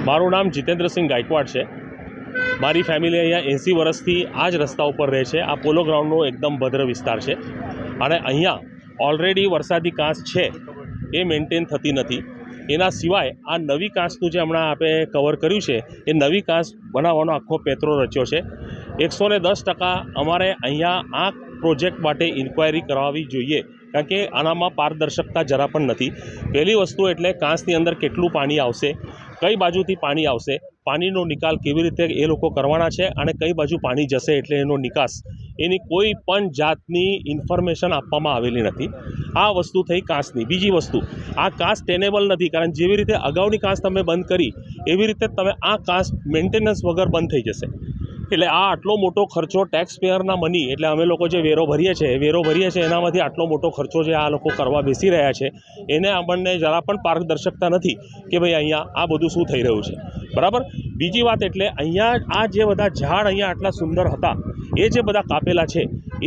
મારું નામ જીતેન્દ્રસિંહ ગાયકવાડ છે। મારી ફેમિલી અહીંયા 80 વર્ષથી આ જ રસ્તા ઉપર રહે છે। આ પોલો ગ્રાઉન્ડનો એકદમ ભદ્ર વિસ્તાર છે અને અહીંયા ઓલરેડી વરસાદી કાંસ છે એ મેન્ટેન થતી નથી। એના સિવાય આ નવી કાંસનું જે હમણાં આપણે કવર કર્યું છે એ નવી કાંસ બનાવવાનો આખો પેત્રો રચ્યો છે। 110% અમારે અહીંયા આ પ્રોજેક્ટ માટે ઇન્ક્વાયરી કરાવવી જોઈએ, કારણ કે આનામાં પારદર્શકતા જરા પણ નથી। પહેલી વસ્તુ એટલે કાંસની અંદર કેટલું પાણી આવશે, કઈ બાજુથી પાણી આવશે, પાણીનો નિકાલ કેવી રીતે એ લોકો કરવાના છે અને કઈ બાજુ પાણી જશે એટલે એનો નિકાસ, એની કોઈ પણ જાતની ઇન્ફોર્મેશન આપવામાં આવેલી નથી। આ વસ્તુ થઈ કાંસની। બીજી વસ્તુ, આ કાંસ ટેનેબલ નથી, કારણ જેવી રીતે અગાઉની કાંસ તમે બંધ કરી એવી રીતે તમે આ કાંસ મેન્ટેનન્સ વગર બંધ થઈ જશે। એટલે આ આટલો મોટો ખર્ચો ટેક્સ પેયરના મની, એટલે અમે લોકો જે વેરો ભરીએ છીએ એનામાંથી આટલો મોટો ખર્ચો જે આ લોકો કરવા બેસી રહ્યા છે એને આપણને જરા પણ પારદર્શકતા નથી કે ભાઈ અહીંયા આ બધું શું થઈ રહ્યું છે, બરાબર। બીજી વાત એટલે અહીંયા આ જે બધા ઝાડ અહીંયા આટલા સુંદર હતા એ જે બધા કાપેલા છે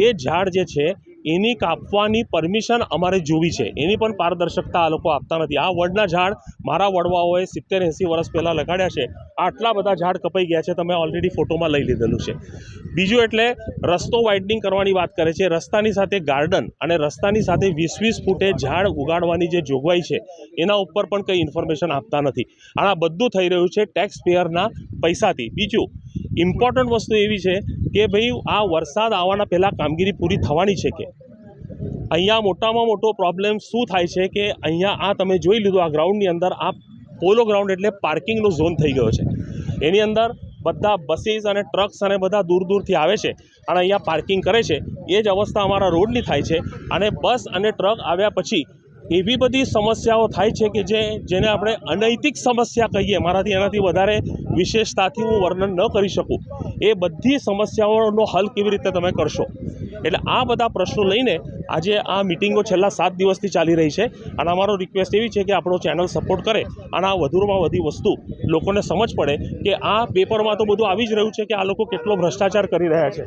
એ ઝાડ જે છે એની કાપવાની પરમિશન અમારે જોવી છે, એની પણ પારદર્શકતા આ લોકો આપતા નથી। આ વડના ઝાડ મારા વડવાઓએ 70-80 વર્ષ પહેલાં લગાડ્યા છે, આટલા બધા ઝાડ કપાઈ ગયા છે, તમે ઓલરેડી ફોટોમાં લઈ લીધેલું છે। બીજું એટલે રસ્તો વાઇડનિંગ કરવાની વાત કરે છે, રસ્તાની સાથે ગાર્ડન અને રસ્તાની સાથે 20-20 ફૂટે ઝાડ ઉગાડવાની જે જોગવાઈ છે એના ઉપર પણ કંઈ ઇન્ફોર્મેશન આપતા નથી। આ બધું થઈ રહ્યું છે ટેક્સ પેયરના પૈસાથી। બીજું ઇમ્પોર્ટન્ટ વસ્તુ એવી છે કે ભાઈ આ વરસાદ આવવાના પહેલાં કામગીરી પૂરી થવાની છે કે અહીંયા મોટામાં મોટો પ્રોબ્લેમ શું થાય છે કે અહીંયા આ તમે જોઈ લીધું, આ ગ્રાઉન્ડની અંદર આ પોલો ગ્રાઉન્ડ એટલે પાર્કિંગનો ઝોન થઈ ગયો છે। એની અંદર બધા બસીસ અને ટ્રક્સ અને બધા દૂર દૂરથી આવે છે અને અહીંયા પાર્કિંગ કરે છે। એ જ અવસ્થા અમારા રોડની થાય છે અને બસ અને ટ્રક આવ્યા પછી એવી બધી સમસ્યાઓ થાય છે કે જેને આપણે અનૈતિક સમસ્યા કહીએ, મારાથી એનાથી વધારે વિશેષતાથી હું વર્ણન ન કરી શકું। એ બધી સમસ્યાઓનો હલ કેવી રીતે તમે કરશો, એટલે આ બધા પ્રશ્નો લઈને આજે આ મિટિંગો છેલ્લા 7 દિવસથી ચાલી રહી છે અને અમારો રિક્વેસ્ટ એવી છે કે આપણો ચેનલ સપોર્ટ કરે અને આ વધુમાં વધુ વસ્તુ લોકોને સમજ પડે કે આ પેપરમાં તો બધું આવી જ રહ્યું છે કે આ લોકો કેટલો ભ્રષ્ટાચાર કરી રહ્યા છે।